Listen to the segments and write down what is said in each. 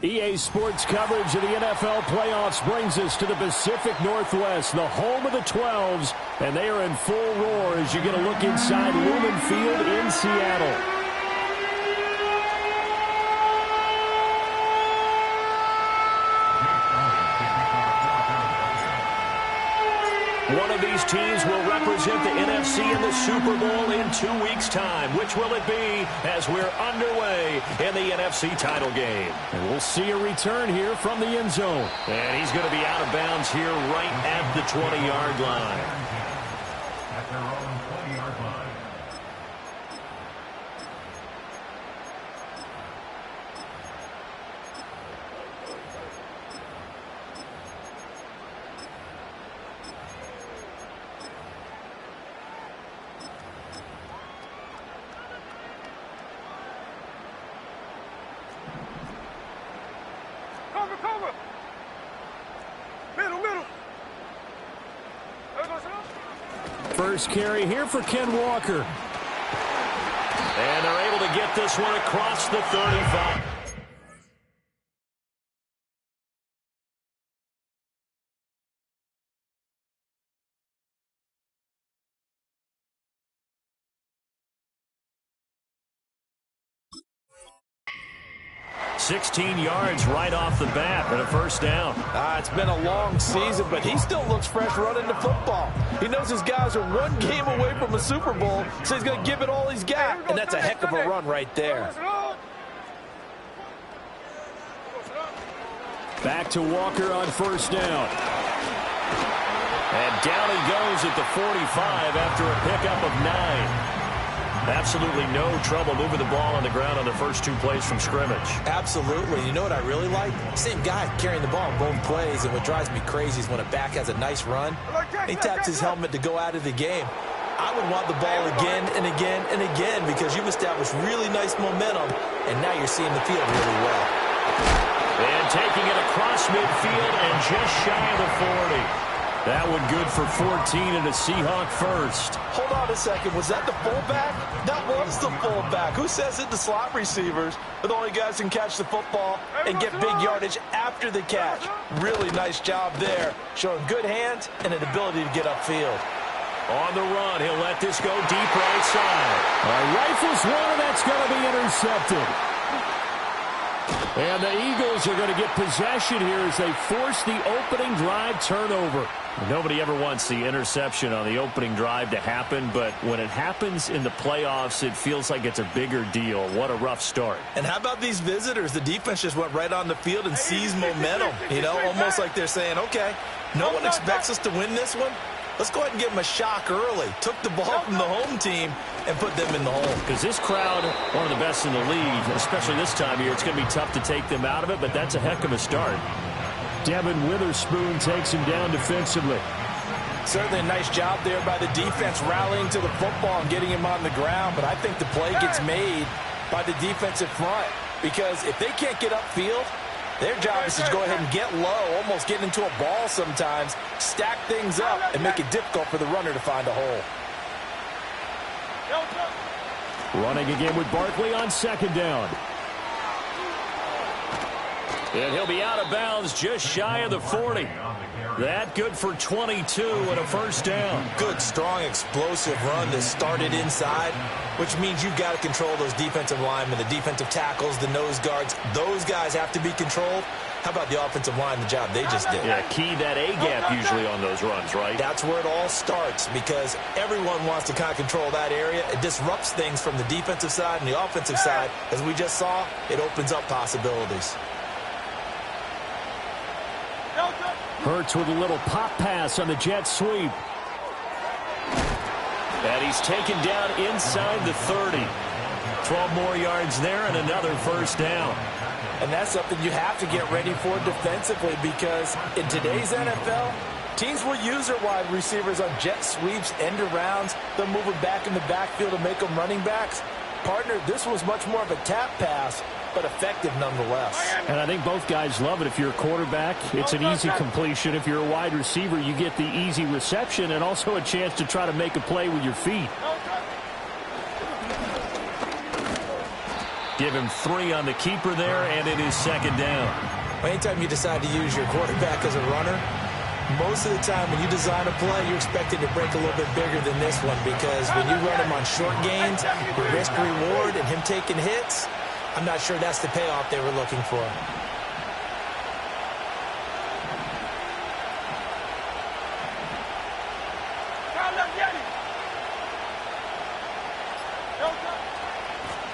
EA Sports coverage of the NFL playoffs brings us to the Pacific Northwest, the home of the 12s, and they are in full roar as you get a look inside Lumen Field in Seattle. One of these teams will represent the NFC in the Super Bowl in 2 weeks' time. Which will it be as we're underway in the NFC title game? And we'll see a return here from the end zone. And he's going to be out of bounds here right at the 20-yard line. At their own 20-yard line. First carry here for Ken Walker. And they're able to get this one across the 35. $16 yards right off the bat and a first down. It's been a long season, but he still looks fresh running the football. He knows his guys are one game away from a Super Bowl, so he's going to give it all he's got, and that's a heck of a run right there. Back to Walker on first down. And down he goes at the 45 after a pickup of 9. Absolutely no trouble moving the ball on the ground on the first 2 plays from scrimmage. Absolutely. You know what I really like? Same guy carrying the ball in both plays, and what drives me crazy is when a back has a nice run, he taps his helmet to go out of the game. I would want the ball again and again and again because you've established really nice momentum, and now you're seeing the field really well. And taking it across midfield and just shy of the 40. That one good for 14 and a Seahawk first. Hold on a second. Was that the fullback? Not one is the fullback? Who says it? The slot receivers are the only guys who can catch the football and get big yardage after the catch. Really nice job there, showing good hands and an ability to get upfield. On the run, he'll let this go deep right side. Rifles one, and that's going to be intercepted. And the Eagles are going to get possession here as they force the opening drive turnover. Nobody ever wants the interception on the opening drive to happen, but when it happens in the playoffs, it feels like it's a bigger deal. What a rough start. And how about these visitors? The defense just went right on the field and seized momentum. You know, almost like they're saying, okay, no one expects us to win this one. Let's go ahead and give them a shock early. Took the ball from the home team and put them in the hole. Because this crowd, one of the best in the league, especially this time of year, it's going to be tough to take them out of it, but that's a heck of a start. Devin Witherspoon takes him down defensively. Certainly a nice job there by the defense rallying to the football and getting him on the ground, but I think the play gets made by the defensive front because if they can't get upfield, their job is to go ahead and get low, almost get into a ball sometimes, stack things up, and make it difficult for the runner to find a hole. Running again with Barkley on second down. And he'll be out of bounds just shy of the 40. That good for 22 and a first down. Good, strong, explosive run that started inside, which means you've got to control those defensive linemen, the defensive tackles, the nose guards. Those guys have to be controlled. How about the offensive line, the job they just did? Yeah, key that A-gap usually on those runs, right? That's where it all starts because everyone wants to kind of control that area. It disrupts things from the defensive side and the offensive side. As we just saw, it opens up possibilities. Hurts with a little pop pass on the jet sweep. And he's taken down inside the 30. 12 more yards there and another first down. And that's something you have to get ready for defensively because in today's NFL, teams will use their wide receivers on jet sweeps, end arounds. They'll move them back in the backfield to make them running backs. Partner, this was much more of a tap pass, but effective nonetheless. And I think both guys love it. If you're a quarterback, it's an easy completion. If you're a wide receiver, you get the easy reception and also a chance to try to make a play with your feet. Give him 3 on the keeper there, and it is second down. Anytime you decide to use your quarterback as a runner, most of the time when you design a play, you're expected to break a little bit bigger than this one because when you run him on short gains, your risk-reward and him taking hits, I'm not sure that's the payoff they were looking for.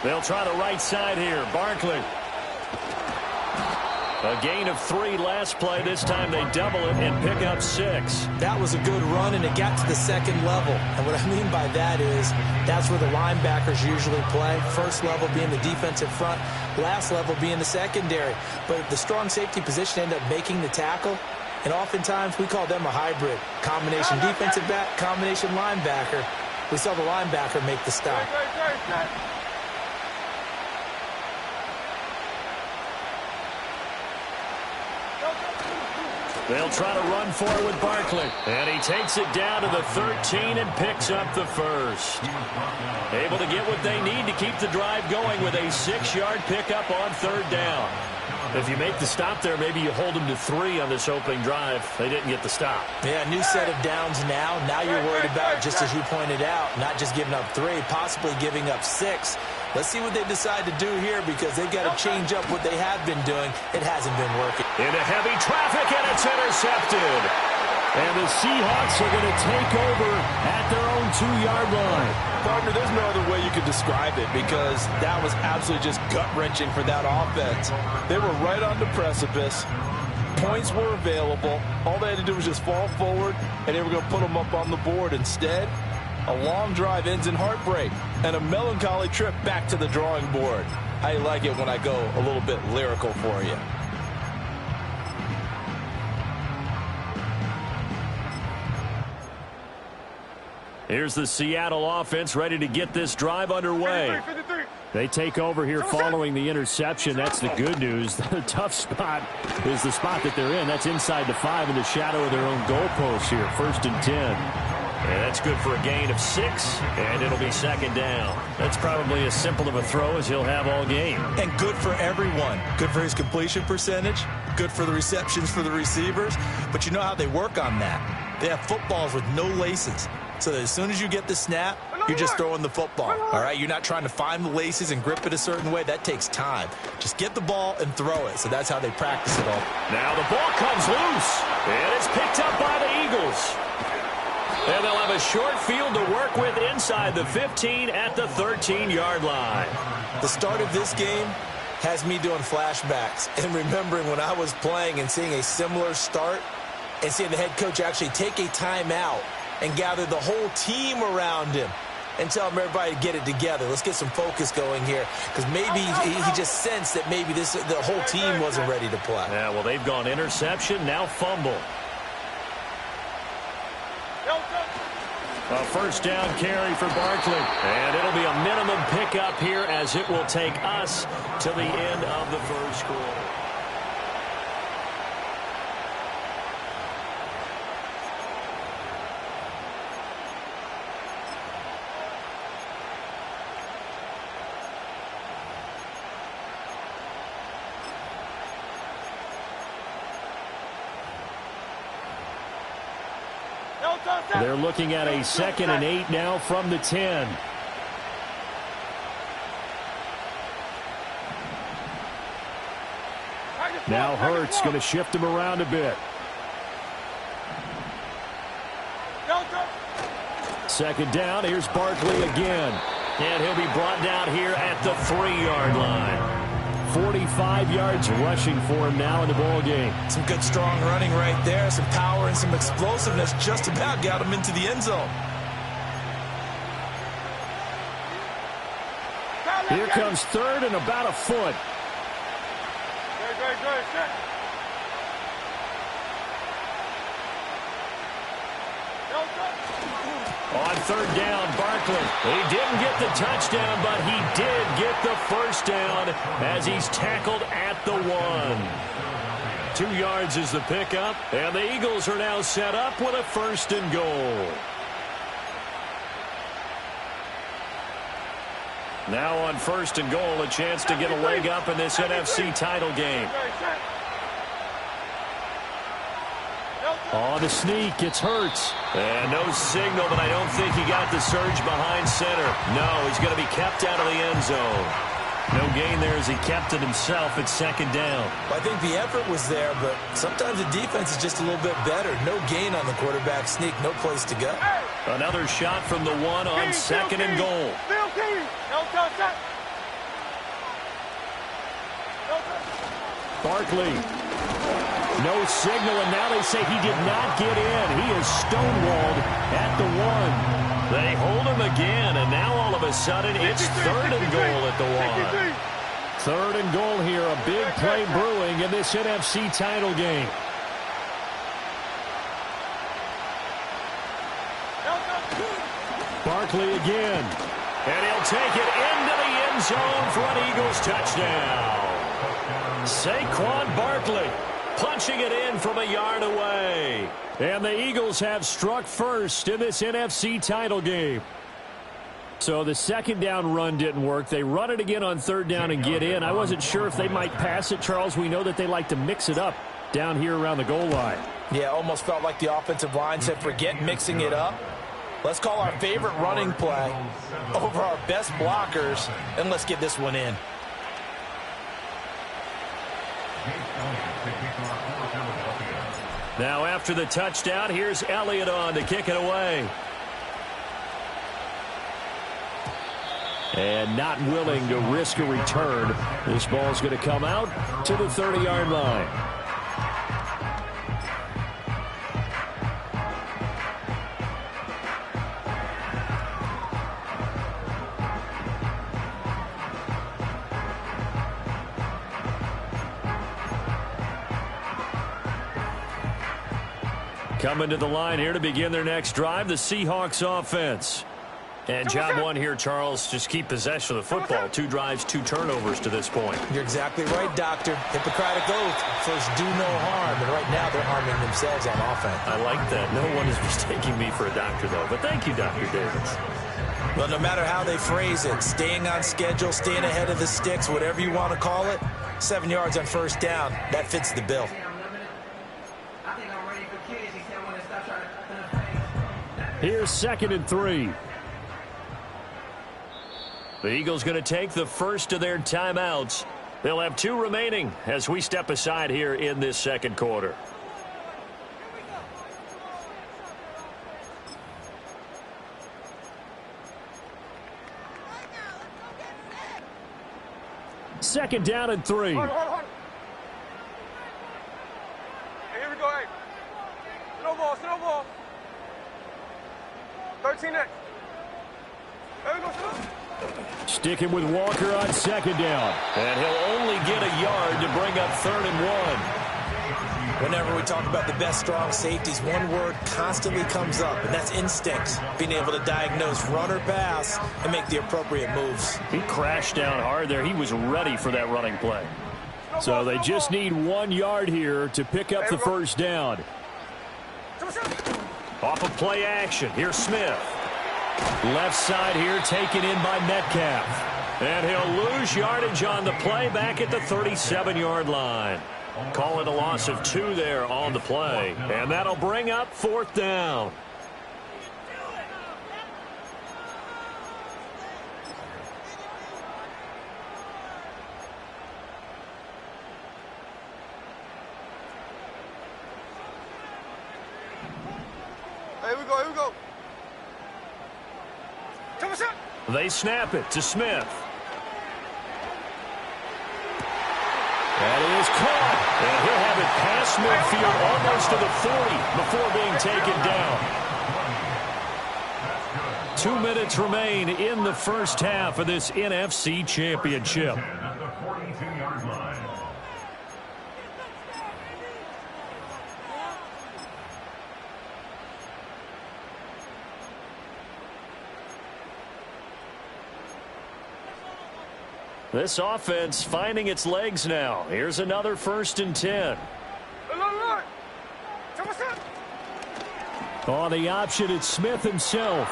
They'll try the right side here. Barkley. A gain of 3 last play. This time they double it and pick up 6. That was a good run, and it got to the second level. And what I mean by that is that's where the linebackers usually play. First level being the defensive front, last level being the secondary. But if the strong safety position ended up making the tackle, and oftentimes we call them a hybrid. Combination defensive back, combination linebacker. We saw the linebacker make the stop. They'll try to run for it with Barkley. And he takes it down to the 13 and picks up the first. Able to get what they need to keep the drive going with a 6-yard pickup on third down. If you make the stop there, maybe you hold them to 3 on this opening drive. They didn't get the stop. Yeah, new set of downs now. Now you're worried about, just as you pointed out, not just giving up 3, possibly giving up 6. Let's see what they decide to do here because they've got to change up what they have been doing. It hasn't been working. Into heavy traffic, and it's intercepted. And the Seahawks are going to take over at their own 2-yard line. Partner, there's no other way you could describe it because that was absolutely just gut-wrenching for that offense. They were right on the precipice. Points were available. All they had to do was just fall forward, and they were going to put them up on the board. Instead, a long drive ends in heartbreak and a melancholy trip back to the drawing board. How you like it when I go a little bit lyrical for you? Here's the Seattle offense ready to get this drive underway. They take over here following the interception. That's the good news. The tough spot is the spot that they're in. That's inside the 5 in the shadow of their own goalpost here. 1st and 10. And that's good for a gain of 6, and it'll be second down. That's probably as simple of a throw as he'll have all game. And good for everyone. Good for his completion percentage. Good for the receptions for the receivers. But you know how they work on that. They have footballs with no laces. So that as soon as you get the snap, you're just throwing the football. All right, you're not trying to find the laces and grip it a certain way. That takes time. Just get the ball and throw it. So that's how they practice it all. Now the ball comes loose, and it's picked up by the Eagles. And they'll have a short field to work with inside the 15 at the 13-yard line. The start of this game has me doing flashbacks and remembering when I was playing and seeing a similar start and seeing the head coach actually take a timeout and gather the whole team around him and tell him everybody to get it together. Let's get some focus going here, because maybe he just sensed that maybe the whole team wasn't ready to play. Yeah, well, they've gone interception, now fumble. A first down carry for Barkley. And it'll be a minimum pickup here as it will take us to the end of the first quarter. They're looking at a 2nd and 8 now from the 10. Now Hurts going to shift him around a bit. Second down, here's Barkley again. And he'll be brought down here at the 3-yard line. 45 yards rushing for him now in the ball game. Some good strong running right there. Some power and some explosiveness just about got him into the end zone. Here comes 3rd and about a foot. On 3rd down, Barkley. He didn't get the touchdown, but he did get the first down as he's tackled at the 1. 2 yards is the pickup, and the Eagles are now set up with a 1st and goal. Now on 1st and goal, a chance to get a leg up in this NFC title game. On the sneak, it's Hurts. And no signal, but I don't think he got the surge behind center. No, he's going to be kept out of the end zone. No gain there as he kept it himself at 2nd down. Well, I think the effort was there, but sometimes the defense is just a little bit better. No gain on the quarterback sneak, no place to go. Another shot from the 1 on 2nd and goal. Barkley. No signal, and now they say he did not get in. He is stonewalled at the 1. They hold him again, and now all of a sudden it's 3rd and goal at the 1. 3rd and goal here, a big play brewing in this NFC title game. Barkley again, and he'll take it into the end zone for an Eagles touchdown. Saquon Barkley punching it in from a yard away. And the Eagles have struck first in this NFC title game. So the 2nd down run didn't work. They run it again on 3rd down and get in. I wasn't sure if they might pass it, Charles. We know that they like to mix it up down here around the goal line. Yeah, almost felt like the offensive line said, forget mixing it up. Let's call our favorite running play over our best blockers, and let's get this one in. Now after the touchdown, here's Elliott on to kick it away. And not willing to risk a return. This ball's going to come out to the 30-yard line. Coming to the line here to begin their next drive, the Seahawks offense. And job one here, Charles, just keep possession of the football. 2 drives, 2 turnovers to this point. You're exactly right, Doctor. Hippocratic oath. First, do no harm. And right now, they're harming themselves on offense. I like that. No one is mistaking me for a doctor, though. But thank you, Dr. Davis. Well, no matter how they phrase it, staying on schedule, staying ahead of the sticks, whatever you want to call it, 7 yards on first down, that fits the bill. Here's 2nd and 3. The Eagles going to take the first of their timeouts. They'll have 2 remaining as we step aside here in this second quarter. Second down and 3. Hold on. Hey, here we go, hey. Snowball. 13 next. There we go, Sticking with Walker on 2nd down. And he'll only get a yard to bring up 3rd and 1. Whenever we talk about the best strong safeties, one word constantly comes up, and that's instinct. Being able to diagnose run or pass and make the appropriate moves. He crashed down hard there. He was ready for that running play. So they just need 1 yard here to pick up the first down. Off of play action. Here's Smith. Left side here taken in by Metcalf. And he'll lose yardage on the play back at the 37-yard line. Call it a loss of 2 there on the play. And that'll bring up 4th down. Here we go. They snap it to Smith. That is caught. And he'll have it past midfield almost to the 40 before being taken down. 2 minutes remain in the first half of this NFC Championship. At the 42-yard line. This offense finding its legs now. Here's another 1st and 10. On the option, it's Smith himself.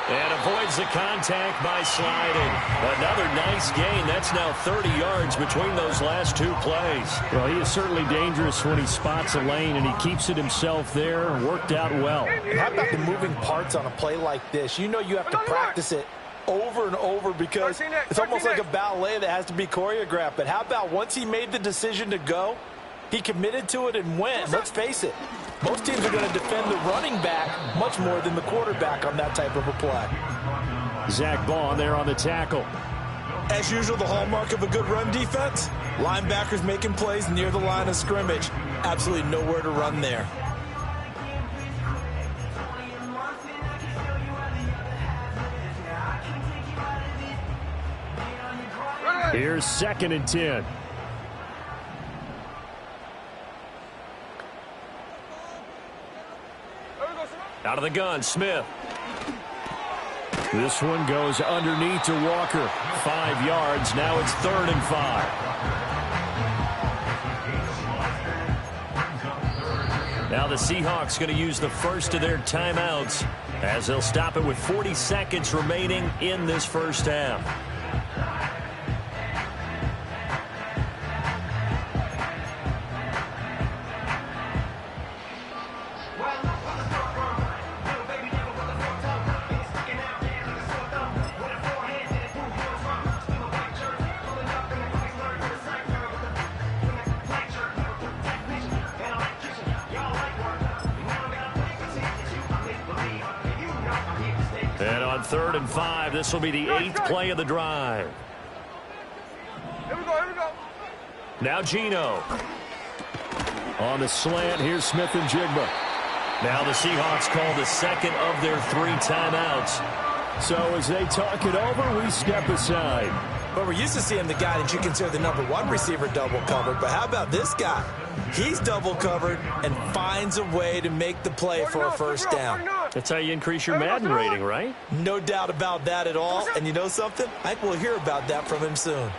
And avoids the contact by sliding. Another nice gain. That's now 30 yards between those last 2 plays. Well, he is certainly dangerous when he spots a lane, and he keeps it himself there. Worked out well. How about the moving parts on a play like this? You know you have to practice it over and over because it's almost like a ballet that has to be choreographed. But how about once he made the decision to go, he committed to it and went. Let's face it, most teams are going to defend the running back much more than the quarterback on that type of a play. Zach Bond there on the tackle. As usual, the hallmark of a good run defense, linebackers making plays near the line of scrimmage. Absolutely nowhere to run there. Here's 2nd and 10. Out of the gun, Smith. This one goes underneath to Walker. 5 yards. Now it's 3rd and 5. Now the Seahawks going to use the first of their timeouts as they'll stop it with 40 seconds remaining in this first half. And on 3rd and 5, this will be the 8th play of the drive. Here we go. Now Geno. On the slant, here's Smith and Jigba. Now the Seahawks call the 2nd of their 3 timeouts. So as they talk it over, we step aside. But we're used to seeing the guy that you consider the #1 receiver double covered. But how about this guy? He's double covered and finds a way to make the play for a first down. That's how you increase your Madden rating, right? No doubt about that at all. And you know something? I think we'll hear about that from him soon.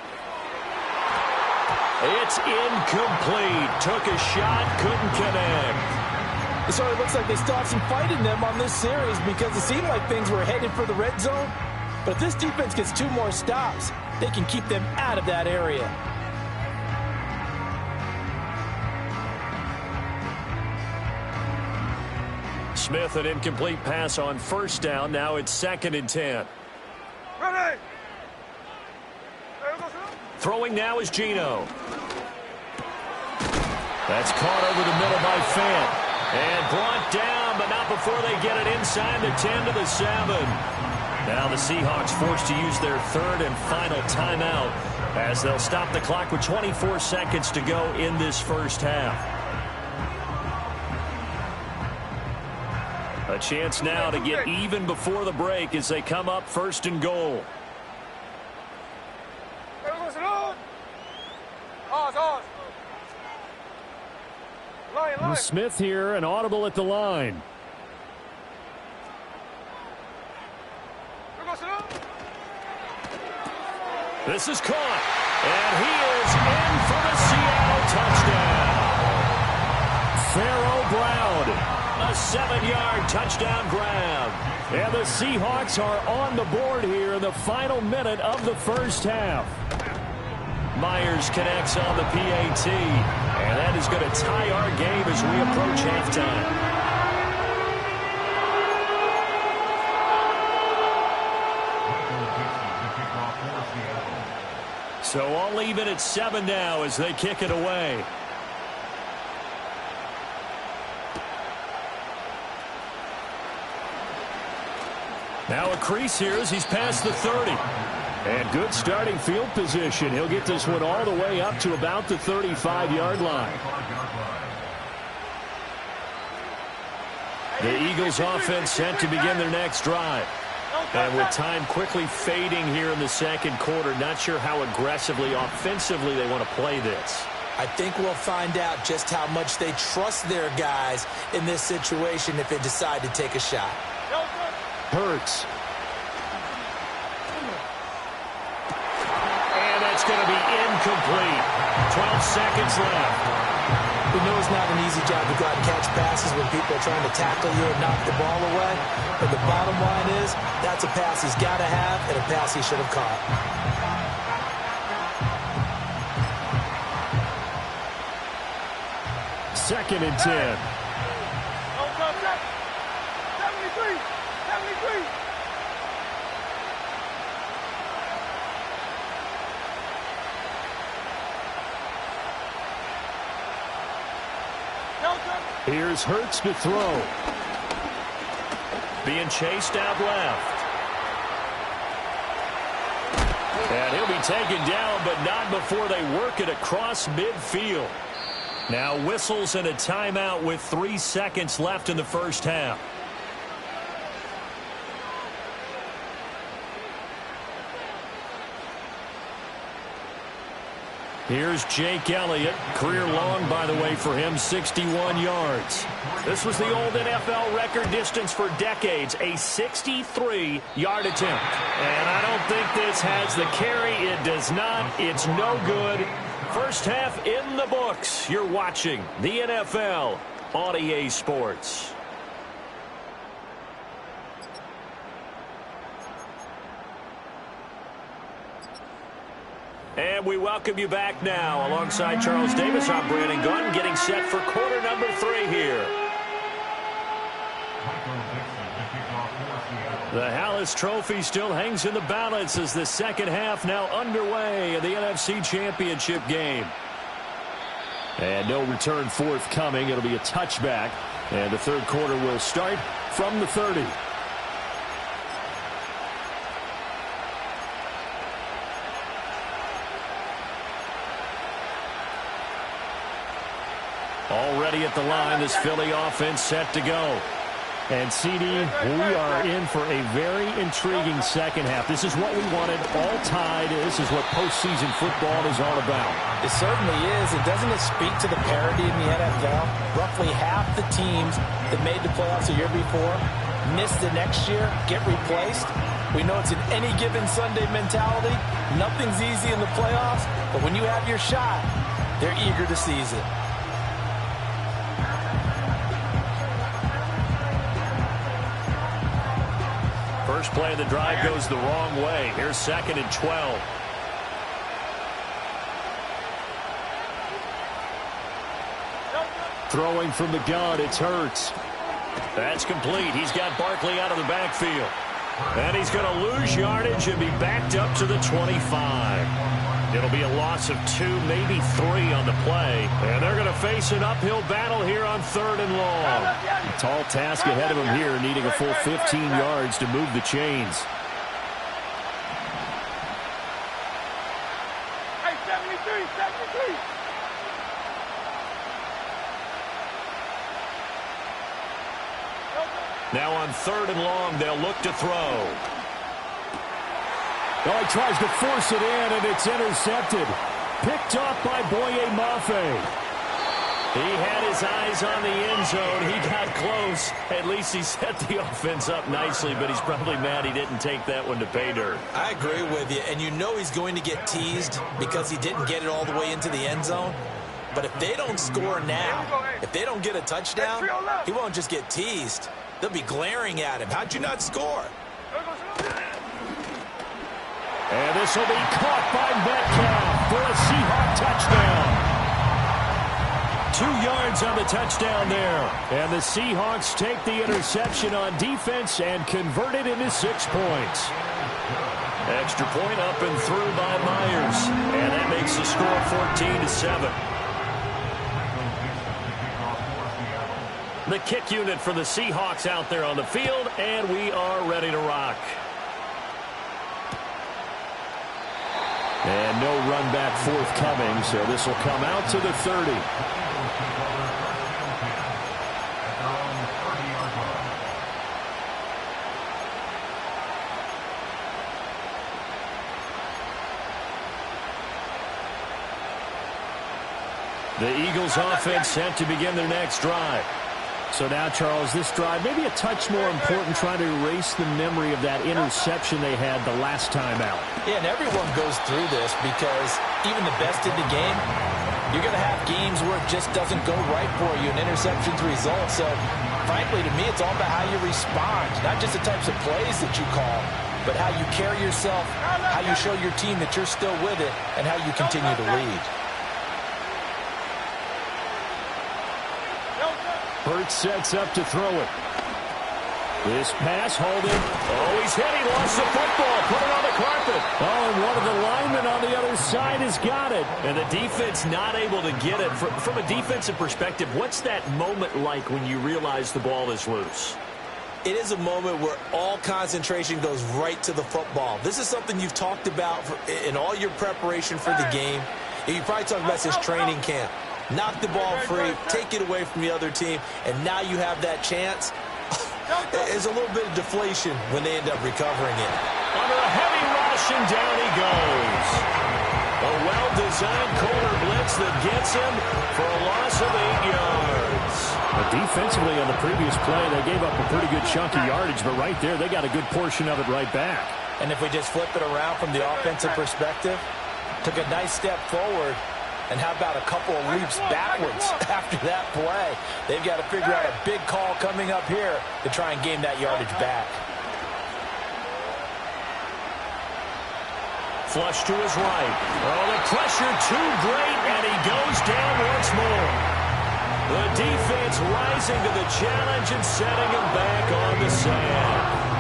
It's incomplete. Took a shot, couldn't connect. So it looks like they still have some fight in them on this series because it seemed like things were headed for the red zone. But if this defense gets 2 more stops, they can keep them out of that area. Smith, an incomplete pass on first down. Now it's 2nd and 10. Ready. Throwing now is Geno. That's caught over the middle by Fant. And brought down, but not before they get it inside the 10 to the 7. Now the Seahawks forced to use their 3rd and final timeout as they'll stop the clock with 24 seconds to go in this first half. A chance now to get even before the break as they come up 1st and goal. Smith here, an audible at the line. This is caught, and he is in for the Seattle touchdown. Pharaoh Brown, a 7-yard touchdown grab. And the Seahawks are on the board here in the final minute of the first half. Myers connects on the PAT, and that is going to tie our game as we approach halftime. So all even at 7 now as they kick it away. Now a crease here as he's past the 30. And good starting field position. He'll get this one all the way up to about the 35-yard line. The Eagles offense set to begin their next drive. And with time quickly fading here in the second quarter, not sure how aggressively, offensively they want to play this. I think we'll find out just how much they trust their guys in this situation if they decide to take a shot. Hurts. And that's going to be incomplete. 12 seconds left. We know it's not an easy job to go out and catch passes when people are trying to tackle you and knock the ball away. But the bottom line is, that's a pass he's got to have and a pass he should have caught. Second and 10. 73. 73. Here's Hurts to throw. Being chased out left. And he'll be taken down, but not before they work it across midfield. Now whistles and a timeout with 3 seconds left in the first half. Here's Jake Elliott. Career long, by the way, for him, 61 yards. This was the old NFL record distance for decades, a 63-yard attempt. And I don't think this has the carry. It does not. It's no good. First half in the books. You're watching the NFL on EA Sports. And we welcome you back now. Alongside Charles Davis, I'm Brandon Gunn, getting set for quarter number 3 here. The Hallis Trophy still hangs in the balance as the second half now underway in the NFC Championship game. And no return forthcoming. It'll be a touchback. And the third quarter will start from the 30. Already at the line, this Philly offense set to go. And, CD, we are in for a very intriguing second half. This is what we wanted, all tied. This is what postseason football is all about. It certainly is. And doesn't it speak to the parity in the NFL? Roughly half the teams that made the playoffs the year before miss the next year, get replaced. We know it's an any given Sunday mentality. Nothing's easy in the playoffs, but when you have your shot, they're eager to seize it. First play of the drive goes the wrong way. Here's 2nd and 12. Throwing from the gun, it's Hurts. That's complete. He's got Barkley out of the backfield. And he's going to lose yardage and be backed up to the 25. It'll be a loss of 2, maybe 3 on the play. And they're going to face an uphill battle here on 3rd and long. A tall task ahead of him here, needing a full 15 yards to move the chains. Hey, 73. Now on 3rd and long, they'll look to throw. Oh, he tries to force it in, and it's intercepted. Picked off by Boye Mafe. He had his eyes on the end zone. He got close. At least he set the offense up nicely, but he's probably mad he didn't take that one to pay dirt. I agree with you, and you know he's going to get teased because he didn't get it all the way into the end zone. But if they don't score now, if they don't get a touchdown, he won't just get teased. They'll be glaring at him. How'd you not score? And this will be caught by Metcalf for a Seahawk touchdown. 2 yards on the touchdown there. And the Seahawks take the interception on defense and convert it into 6 points. Extra point up and through by Myers. And that makes the score 14-7. The kick unit for the Seahawks out there on the field, and we are ready to rock. And no run back forthcoming, so this will come out to the 30. The Eagles offense set to begin their next drive. So now, Charles, this drive maybe a touch more important, trying to erase the memory of that interception they had the last time out. Yeah, and everyone goes through this because even the best in the game, you're going to have games where it just doesn't go right for you, and interceptions result. So, frankly, to me, it's all about how you respond, not just the types of plays that you call, but how you carry yourself, how you show your team that you're still with it, and how you continue to lead. Hurts sets up to throw it. This pass holding. Oh, he's hit. He lost the football. Put it on the carpet. Oh, and one of the linemen on the other side has got it. And the defense not able to get it. From a defensive perspective, what's that moment like when you realize the ball is loose? It is a moment where all concentration goes right to the football. This is something you've talked about in all your preparation for the game. You probably talked about this training camp. Knock the ball free, take it away from the other team, and now you have that chance. There's a little bit of deflation when they end up recovering it. Under a heavy rush, and down he goes. A well-designed corner blitz that gets him for a loss of 8 yards. But defensively on the previous play, they gave up a pretty good chunk of yardage, but right there, they got a good portion of it right back. And if we just flip it around from the offensive perspective, took a nice step forward, and how about a couple of leaps backwards after that play? They've got to figure out a big call coming up here to try and gain that yardage back. Flush to his right. Oh, the pressure too great, and he goes down once more. The defense rising to the challenge and setting him back on the sand.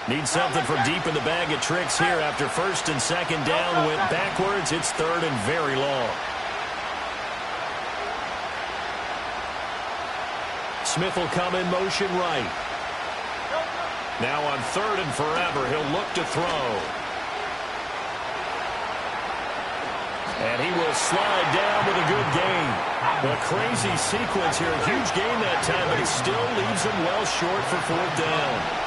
Need something from deep in the bag of tricks here after 1st and 2nd down. Went backwards. It's 3rd and very long. Smith will come in motion right. Now on 3rd and forever, he'll look to throw. And he will slide down with a good gain. A crazy sequence here. A huge gain that time, but it still leaves him well short for fourth down.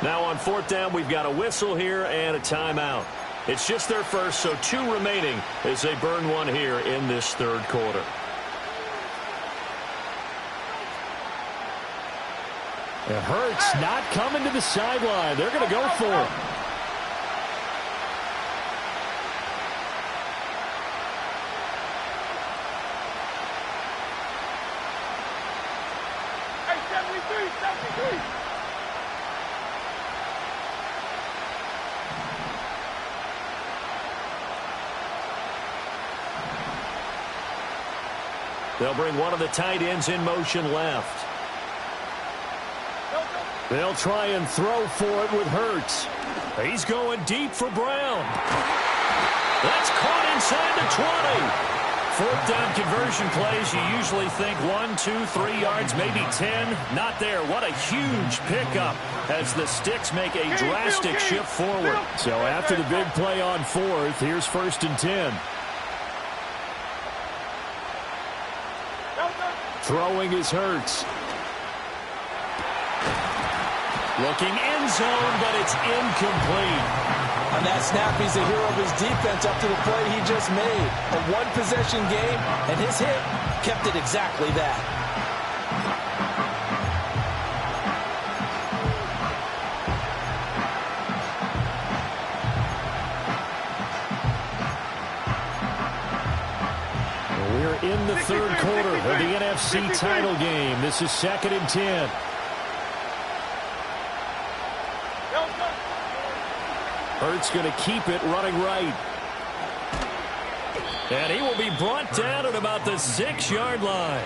Now on fourth down, we've got a whistle here and a timeout. It's just their first, so 2 remaining as they burn one here in this third quarter. It hurts not coming to the sideline. They're going to go for it. Hey, 73. They'll bring one of the tight ends in motion left. They'll try and throw for it with Hurts. He's going deep for Brown. That's caught inside the 20. Fourth down conversion plays, you usually think 1, 2, 3 yards, maybe 10. Not there. What a huge pickup as the Sticks make a drastic shift forward. So after the big play on fourth, here's 1st and 10. Throwing is Hurts. Looking end zone, but it's incomplete. On that snap, he's a hero of his defense up to the play he just made. A one-possession game, and his hit kept it exactly that. We're in the third quarter of the NFC title game. This is 2nd and 10. Hurts going to keep it running right. And he will be brought down at about the 6-yard line.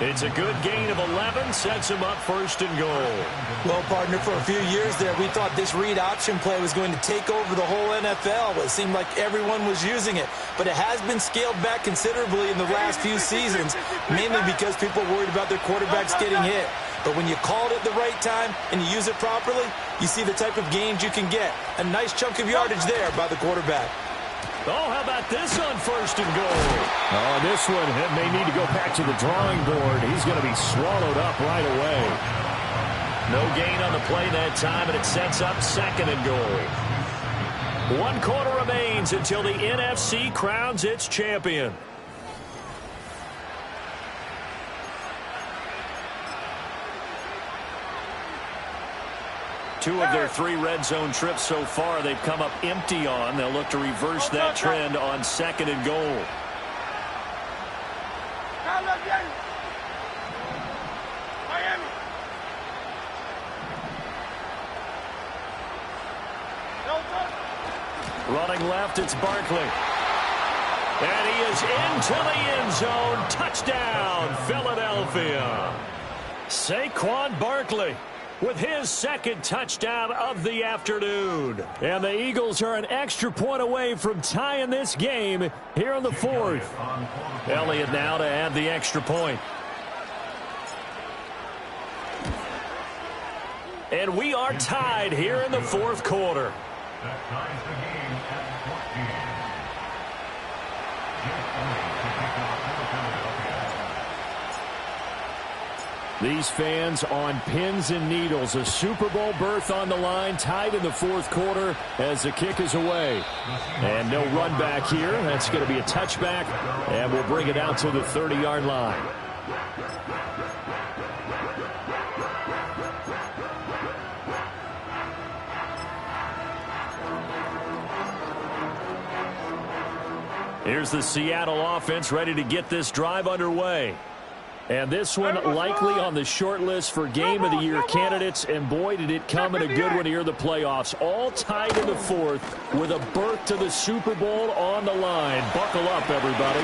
It's a good gain of 11, sets him up 1st and goal. Well, partner, for a few years there, we thought this read option play was going to take over the whole NFL. It seemed like everyone was using it. But it has been scaled back considerably in the last few seasons, mainly because people are worried about their quarterbacks getting hit. But when you call it at the right time and you use it properly, you see the type of gains you can get. A nice chunk of yardage there by the quarterback. Oh, how about this on 1st and goal? Oh, this one may need to go back to the drawing board. He's going to be swallowed up right away. No gain on the play that time, and it sets up 2nd and goal. 1 quarter remains until the NFC crowns its champion. Two of their 3 red zone trips so far, they've come up empty on. They'll look to reverse that trend on 2nd and goal. Running left, it's Barkley. And he is into the end zone. Touchdown, Philadelphia. Saquon Barkley with his 2nd touchdown of the afternoon. And the Eagles are an extra point away from tying this game here in the 4th. Elliott now to add the extra point. And we are tied here in the 4th quarter. That ties the game at 14. These fans on pins and needles. A Super Bowl berth on the line, tied in the 4th quarter as the kick is away. And no run back here. That's going to be a touchback, and we'll bring it out to the 30-yard line. Here's the Seattle offense ready to get this drive underway. And this one likely on the short list for Game of the Year candidates. And boy, did it come in a good one here in the playoffs. All tied in the 4th with a berth to the Super Bowl on the line. Buckle up, everybody.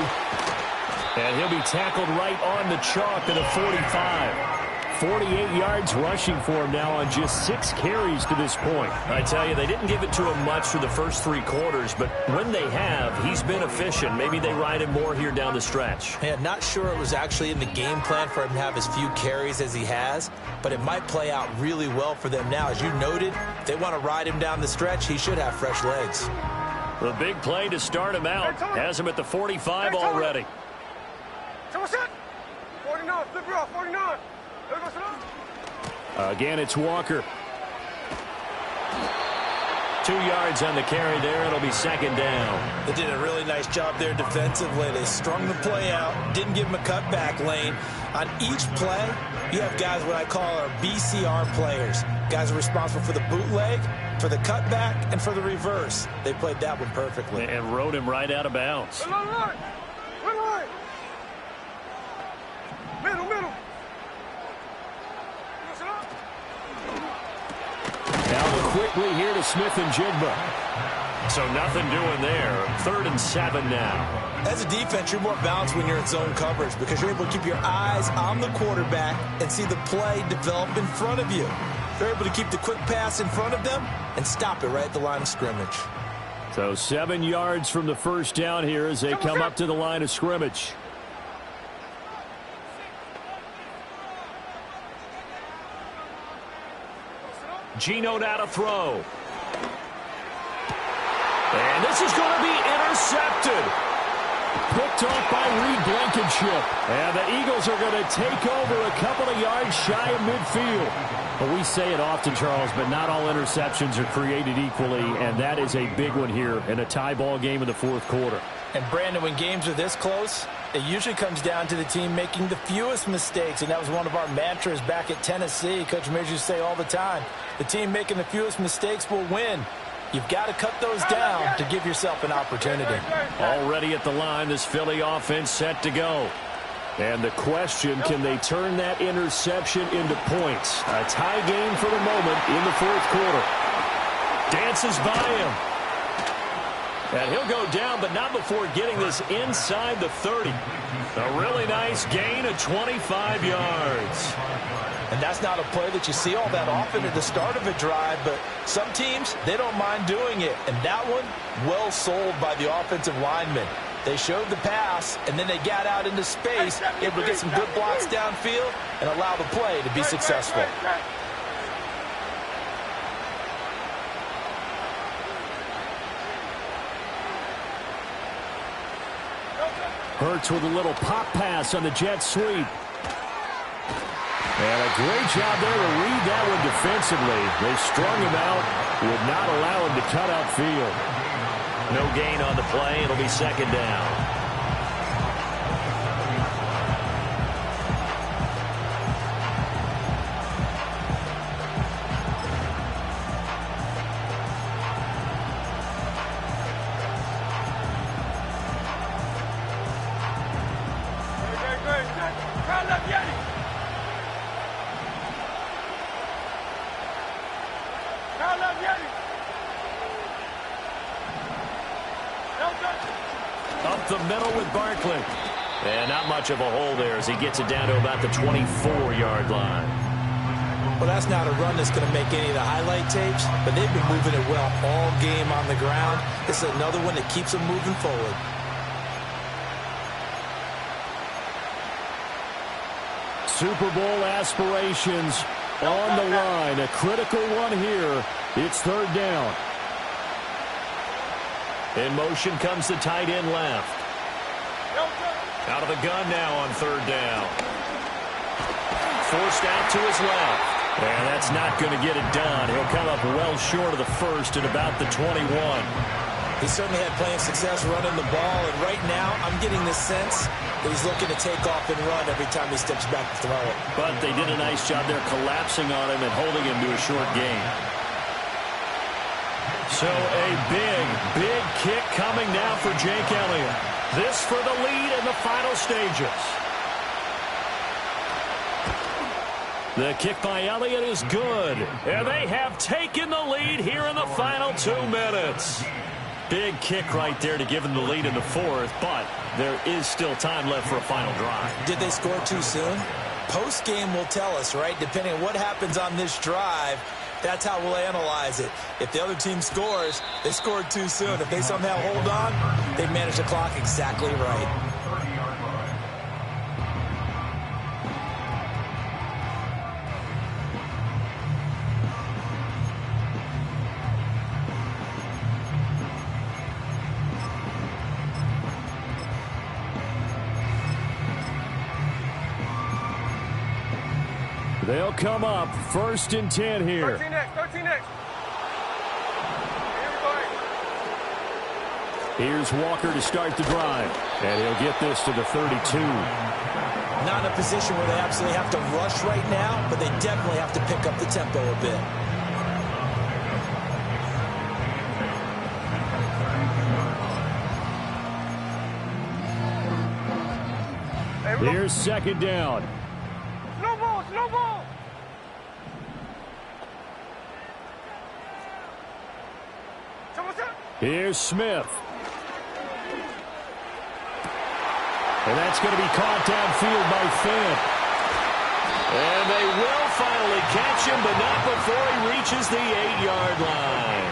And he'll be tackled right on the chalk to the 45. 48 yards rushing for him now on just 6 carries to this point. I tell you, they didn't give it to him much for the first 3 quarters, but when they have, he's been efficient. Maybe they ride him more here down the stretch. Yeah, not sure it was actually in the game plan for him to have as few carries as he has, but it might play out really well for them now. As you noted, if they want to ride him down the stretch, he should have fresh legs. The big play to start him out has him at the 45 already. 49, flip it off, 49. Again, it's Walker. 2 yards on the carry there. It'll be second down. They did a really nice job there defensively. They strung the play out, didn't give him a cutback lane. On each play, you have guys what I call our BCR players. Guys are responsible for the bootleg, for the cutback, and for the reverse. They played that one perfectly. And rode him right out of bounds. Middle. Now quickly here to Smith and Jigba. So nothing doing there. 3rd and 7 now. As a defense, you're more balanced when you're in zone coverage because you're able to keep your eyes on the quarterback and see the play develop in front of you. They're able to keep the quick pass in front of them and stop it right at the line of scrimmage. So 7 yards from the first down here as they come up to the line of scrimmage. Geno now to throw. And this is going to be intercepted. Picked off by Reed Blankenship. And the Eagles are going to take over a couple of yards shy of midfield. But we say it often, Charles, but not all interceptions are created equally, and that is a big one here in a tie ball game in the 4th quarter. And, Brandon, when games are this close, it usually comes down to the team making the fewest mistakes, and that was one of our mantras back at Tennessee. Coach Mears used to say all the time, the team making the fewest mistakes will win. You've got to cut those down to give yourself an opportunity. Already at the line, this Philly offense set to go. And the question, can they turn that interception into points? A tie game for the moment in the 4th quarter. Dances by him. And he'll go down, but not before getting this inside the 30. A really nice gain of 25 yards. And that's not a play that you see all that often at the start of a drive, but some teams, they don't mind doing it. And that one, well sold by the offensive lineman. They showed the pass, and then they got out into space, able to get some good blocks downfield and allow the play to be successful. Hurts with a little pop pass on the jet sweep. And a great job there to read that one defensively. They strung him out, would not allow him to cut out field. No gain on the play. It'll be second down. Up the middle with Barkley. And not much of a hole there as he gets it down to about the 24-yard line. Well, that's not a run that's going to make any of the highlight tapes, but they've been moving it well all game on the ground. This is another one that keeps them moving forward. Super Bowl aspirations on the line. A critical one here. It's 3rd down. In motion comes the tight end left. Out of the gun now on 3rd down. Forced out to his left. And that's not going to get it done. He'll come up well short of the first at about the 21. He certainly had plenty of success running the ball, and right now I'm getting the sense that he's looking to take off and run every time he steps back to throw it. But they did a nice job there collapsing on him and holding him to a short gain. So a big kick coming now for Jake Elliott. This for the lead in the final stages. The kick by Elliott is good. And they have taken the lead here in the final 2 minutes. Big kick right there to give them the lead in the 4th, but there is still time left for a final drive. Did they score too soon? Post-game will tell us, right? Depending on what happens on this drive, that's how we'll analyze it. If the other team scores, they scored too soon. If they somehow hold on, they manage the clock exactly right. They'll come up 1st and 10 here. 13 next, 13 next. Here we go. Here's Walker to start the drive. And he'll get this to the 32. Not in a position where they absolutely have to rush right now, but they definitely have to pick up the tempo a bit. Here's 2nd down. Slow ball, slow ball. Here's Smith. And that's going to be caught downfield by Finn. And they will finally catch him, but not before he reaches the 8-yard line.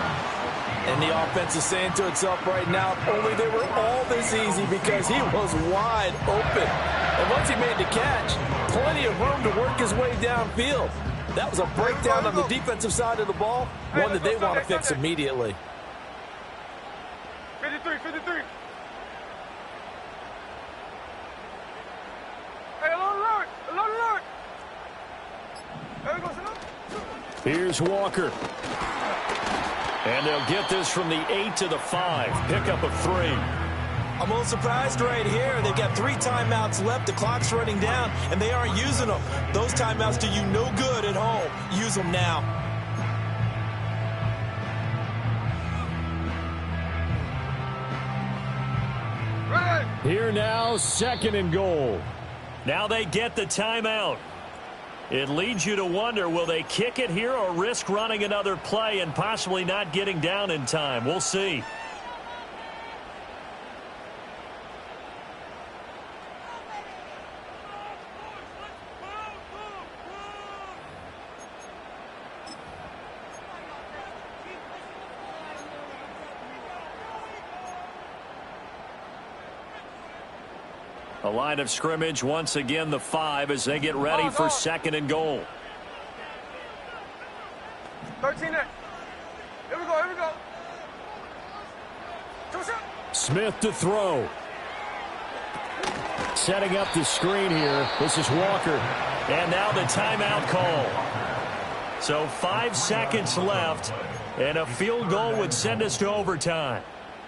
And the offense is saying to itself right now, only they were all this easy because he was wide open. And once he made the catch, plenty of room to work his way downfield. That was a breakdown on the defensive side of the ball, one that they want to fix immediately. 53, 53. Hey, alert, alert. There we go, Here's Walker. And they'll get this from the 8 to the 5. Pickup of 3. I'm a little surprised right here. They've got 3 timeouts left. The clock's running down, and they aren't using them. Those timeouts do you no good at home. Use them now. Here now, 2nd and goal. Now they get the timeout. It leads you to wonder, will they kick it here or risk running another play and possibly not getting down in time? We'll see. A line of scrimmage, once again the 5 as they get ready for 2nd and goal. 13 next. Here we go. Smith to throw. Setting up the screen here. This is Walker. And now the timeout call. So 5 seconds left, and a field goal would send us to overtime.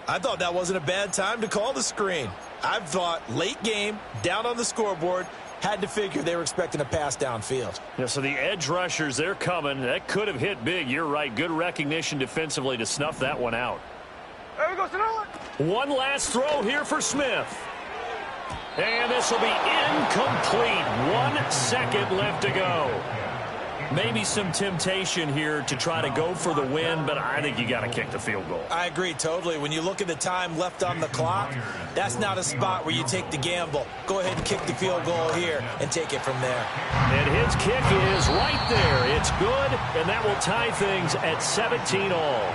I thought that wasn't a bad time to call the screen. I thought late game, down on the scoreboard, had to figure they were expecting a pass downfield. Yeah, so the edge rushers, they're coming. That could have hit big. You're right. Good recognition defensively to snuff that one out. There we go, One last throw here for Smith. And this will be incomplete. 1 second left to go. Maybe some temptation here to try to go for the win, but I think you got to kick the field goal. I agree totally. When you look at the time left on the clock, that's not a spot where you take the gamble. Go ahead and kick the field goal here and take it from there. And his kick is right there. It's good, and that will tie things at 17 all.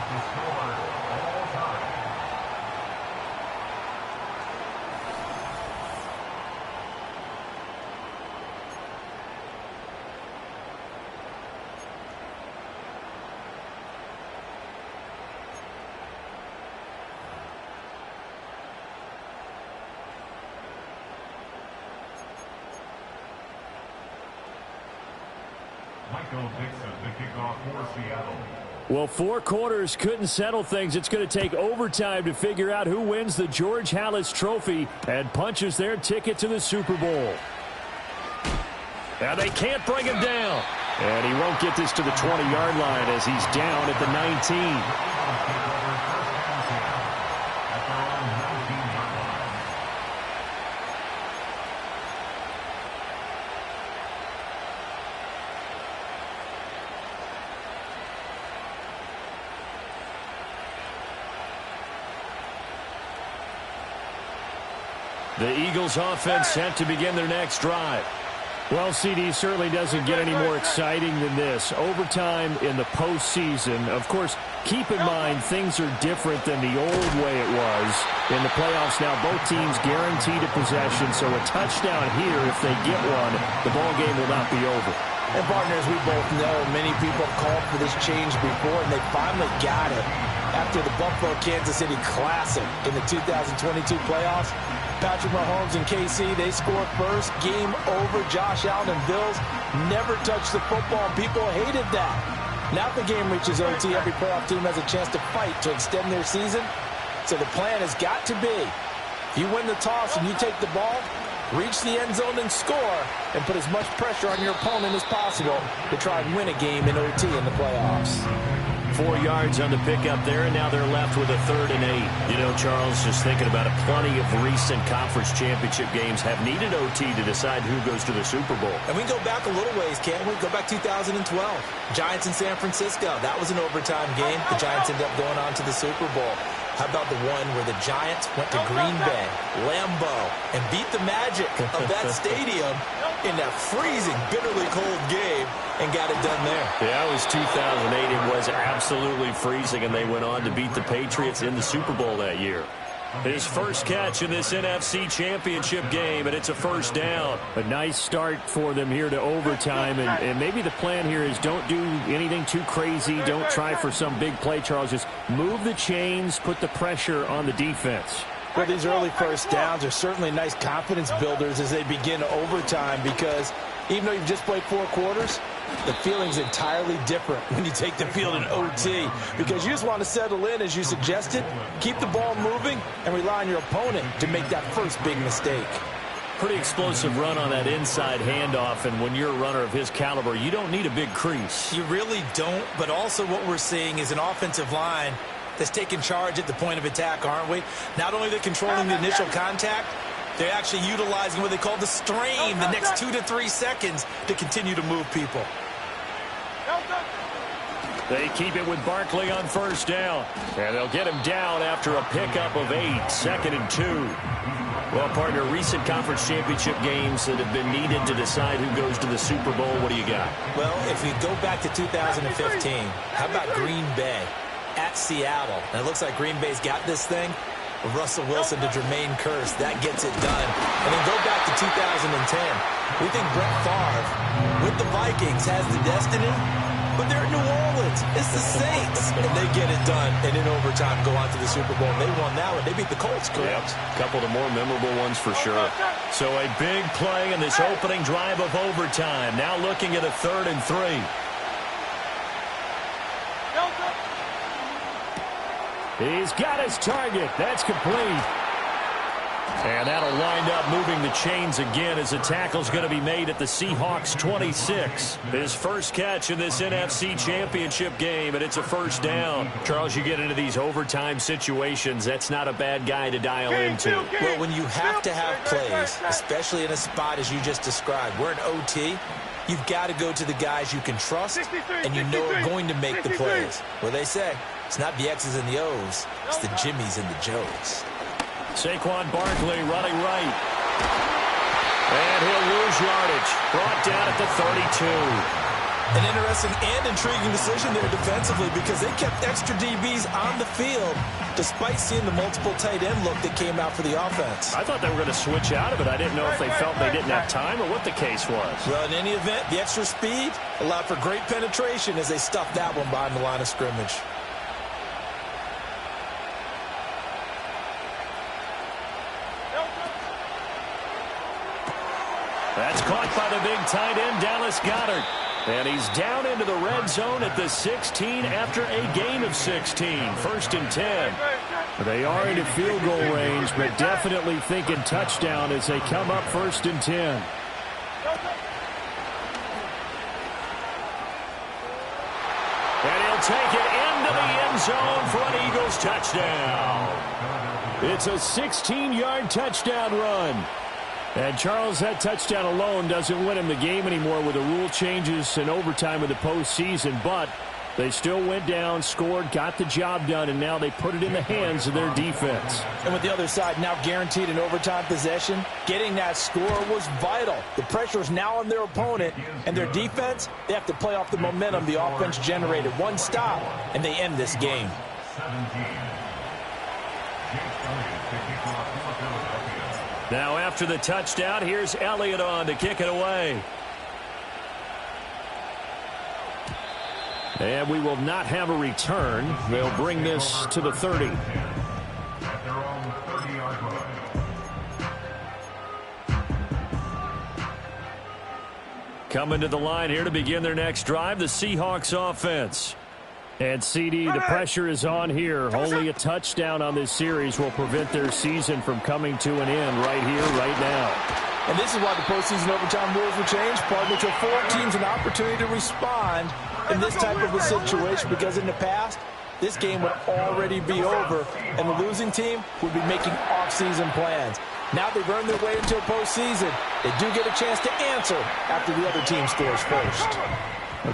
Well, 4 quarters couldn't settle things. It's going to take overtime to figure out who wins the George Halas Trophy and punches their ticket to the Super Bowl. Now they can't bring him down. And he won't get this to the 20-yard line as he's down at the 19. The Eagles offense set to begin their next drive. Well, CD certainly doesn't get any more exciting than this. Overtime in the postseason. Of course, keep in mind things are different than the old way it was. In the playoffs now, both teams guaranteed a possession, so a touchdown here, if they get one, the ball game will not be over. And partners, we both know many people have called for this change before, and they finally got it. After the Buffalo-Kansas City Classic in the 2022 playoffs, Patrick Mahomes and KC, they score first. Game over. Josh Allen and Bills never touched the football. People hated that. Now if the game reaches OT, every playoff team has a chance to fight to extend their season. So the plan has got to be, if you win the toss and you take the ball, reach the end zone and score, and put as much pressure on your opponent as possible to try and win a game in OT in the playoffs. 4 yards on the pickup there, and now they're left with a 3rd and 8. You know, Charles, just thinking about it, plenty of recent conference championship games have needed OT to decide who goes to the Super Bowl. And we can go back a little ways, can't we? Go back 2012. Giants in San Francisco. That was an overtime game. The Giants ended up going on to the Super Bowl. How about the one where the Giants went to Green Bay, Lambeau, and beat the magic of that stadium in that freezing, bitterly cold game and got it done there? Yeah, it was 2008. It was absolutely freezing, and they went on to beat the Patriots in the Super Bowl that year. His first catch in this NFC Championship game, and it's a 1st down. A nice start for them here to overtime, and maybe the plan here is don't do anything too crazy. Don't try for some big play, Charles. Just move the chains, put the pressure on the defense. Well, these early 1st downs are certainly nice confidence builders as they begin overtime, because even though you've just played 4 quarters, the feeling's entirely different when you take the field in OT, because you just want to settle in, as you suggested, keep the ball moving, and rely on your opponent to make that first big mistake. Pretty explosive run on that inside handoff, and when you're a runner of his caliber, you don't need a big crease. You really don't, but also what we're seeing is an offensive line that's taking charge at the point of attack, aren't we? Not only are they controlling the initial contact, they're actually utilizing what they call the strain, the next 2 to 3 seconds, to continue to move people. They keep it with Barkley on 1st down. And they'll get him down after a pickup of 8, 2nd and 2. Well, partner, recent conference championship games that have been needed to decide who goes to the Super Bowl. What do you got? Well, if we go back to 2015, how about Green Bay at Seattle? And it looks like Green Bay's got this thing. Russell Wilson to Jermaine Kearse. That gets it done. And then go back to 2010. We think Brett Favre with the Vikings has the destiny, but they're in New Orleans. It's the Saints. And they get it done. And in overtime go on to the Super Bowl. They won that one. They beat the Colts, correct? Yep. A couple of the more memorable ones for sure. So a big play in this opening drive of overtime. Now looking at a 3rd and 3. He's got his target. That's complete. And that'll wind up moving the chains again as the tackle's going to be made at the Seahawks 26. His first catch in this NFC Championship game, and it's a 1st down. Charles, you get into these overtime situations, that's not a bad guy to dial into. Well, when you have to have plays, especially in a spot as you just described, we're in OT, you've got to go to the guys you can trust and you know are going to make the plays. What they say, it's not the X's and the O's, it's the Jimmys and the Joes. Saquon Barkley running right. And he'll lose yardage. Brought down at the 32. An interesting and intriguing decision there defensively, because they kept extra DBs on the field despite seeing the multiple tight end look that came out for the offense. I thought they were going to switch out of it. I didn't know if they felt they didn't have time or what the case was. Well, in any event, the extra speed allowed for great penetration as they stuffed that one behind the line of scrimmage. That's caught by the big tight end, Dallas Goedert. And he's down into the red zone at the 16 after a gain of 16. 1st and 10. They are into field goal range, but definitely thinking touchdown as they come up 1st and 10. And he'll take it into the end zone for an Eagles touchdown. It's a 16-yard touchdown run. And, Charles, that touchdown alone doesn't win him the game anymore with the rule changes and overtime in the postseason. But They still went down, scored, got the job done, and now they put it in the hands of their defense. And with the other side now guaranteed an overtime possession, getting that score was vital. The pressure is now on their opponent, and their defense, they have to play off the momentum the offense generated. One stop, and they end this game. 17. Now after the touchdown, here's Elliott on to kick it away. And we will not have a return. They'll bring this to the 30. At their own 30-yard line. Coming to the line here to begin their next drive, the Seahawks offense. And CD, the pressure is on here. Only a touchdown on this series will prevent their season from coming to an end right here, right now. And this is why the postseason overtime rules were changed, partner, to afford teams an opportunity to respond in this type of a situation, because in the past, this game would already be over, and the losing team would be making off-season plans. Now they've earned their way into a postseason. They do get a chance to answer after the other team scores first.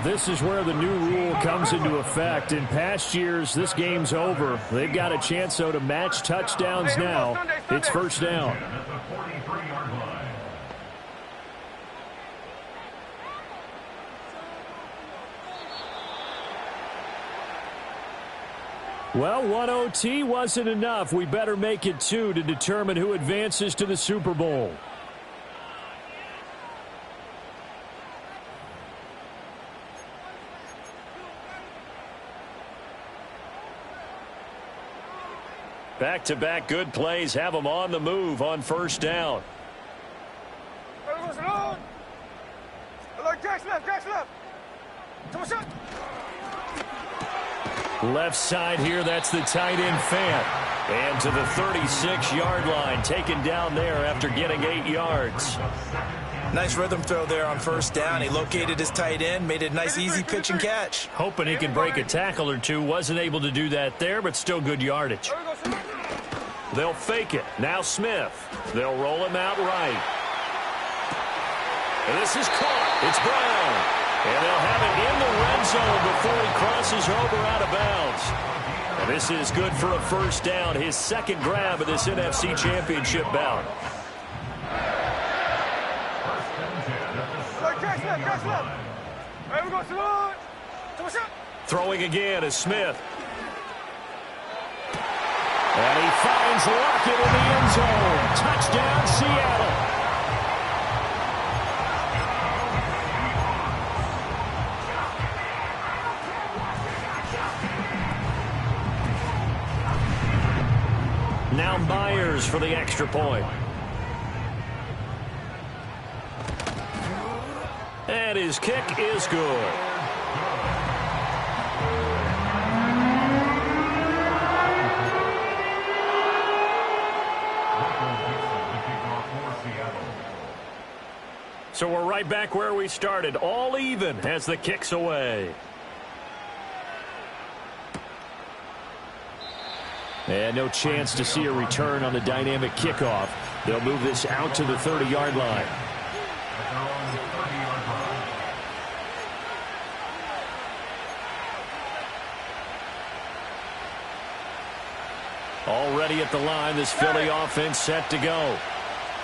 This is where the new rule comes into effect. In past years, this game's over. They've got a chance, though, to match touchdowns now. It's first down. At the 43-yard line. Well, one OT wasn't enough. We better make it two to determine who advances to the Super Bowl. Back-to-back good plays have them on the move on first down. Left side here, that's the tight end Fant. And to the 36-yard line, taken down there after getting 8 yards. Nice rhythm throw there on first down. He located his tight end, made it a nice easy pitch and catch. Hoping he could break a tackle or two. Wasn't able to do that there, but still good yardage. They'll fake it. Now Smith. They'll roll him out right. And this is caught. It's Brown. And they'll have it in the red zone before he crosses over out of bounds. And this is good for a first down. His second grab of this NFC Championship bout. Throwing again is Smith. And he finds Lockett in the end zone. Touchdown, Seattle. Now Myers for the extra point. And his kick is good. So we're right back where we started, all even as the kick's away. And no chance to see a return on the dynamic kickoff. They'll move this out to the 30-yard line. Already at the line, this Philly offense set to go.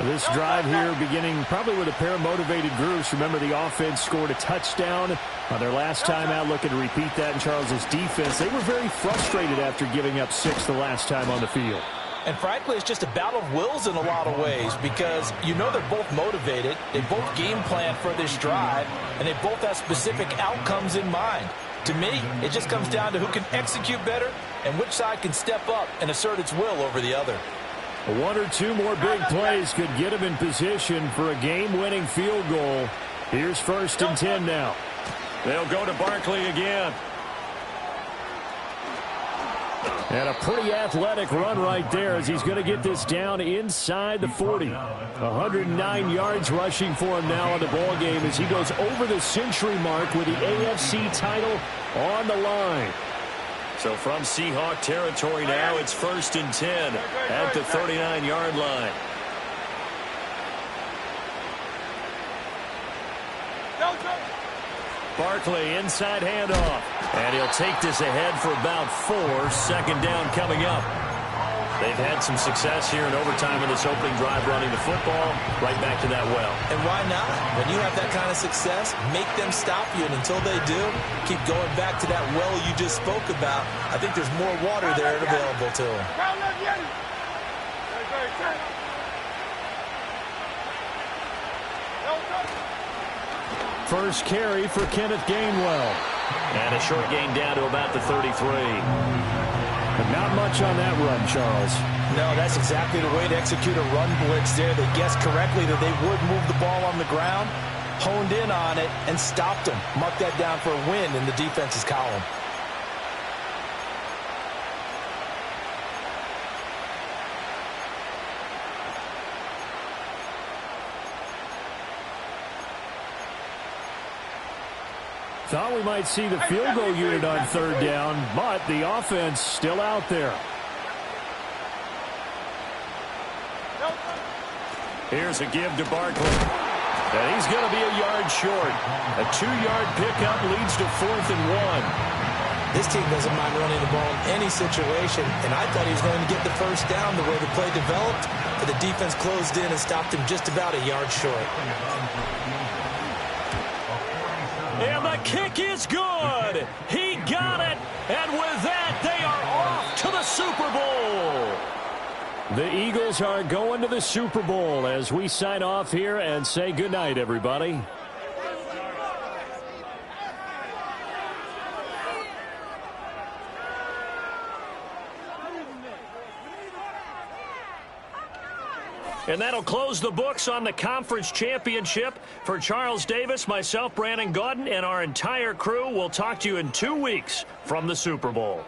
This drive here beginning probably with a pair of motivated groups. Remember, the offense scored a touchdown on their last time out. Looking to repeat that in Charles's defense. They were very frustrated after giving up 6 the last time on the field. And frankly, it's just a battle of wills in a lot of ways, because you know they're both motivated. They both game plan for this drive, and they both have specific outcomes in mind. To me, it just comes down to who can execute better and which side can step up and assert its will over the other. 1 or 2 more big plays could get him in position for a game-winning field goal. Here's 1st and 10 now. They'll go to Barkley again. And a pretty athletic run right there as he's going to get this down inside the 40. 109 yards rushing for him now in the ball game as he goes over the century mark with the AFC title on the line. So from Seahawk territory now, it's 1st and 10 at the 39-yard line. Barkley, inside handoff. And he'll take this ahead for about 4. Second down coming up. They've had some success here in overtime in this opening drive running the football. Right back to that well. And why not? When you have that kind of success, make them stop you. And until they do, keep going back to that well you just spoke about. I think there's more water there available to them. First carry for Kenneth Gainwell. And a short gain down to about the 33. But not much on that run, Charles. No, that's exactly the way to execute a run blitz there. They guessed correctly that they would move the ball on the ground, honed in on it, and stopped them. Mark that down for a win in the defense's column. Thought we might see the field goal unit on third down, but the offense still out there. Here's a give to Barkley. And he's going to be a yard short. A 2-yard pickup leads to 4th and 1. This team doesn't mind running the ball in any situation, and I thought he was going to get the first down the way the play developed, but the defense closed in and stopped him just about a yard short. And the kick is good. He got it. And with that, they are off to the Super Bowl. The Eagles are going to the Super Bowl as we sign off here and say goodnight, everybody. And that'll close the books on the conference championship. For Charles Davis, myself, Brandon Gaudin, and our entire crew, we'll talk to you in 2 weeks from the Super Bowl.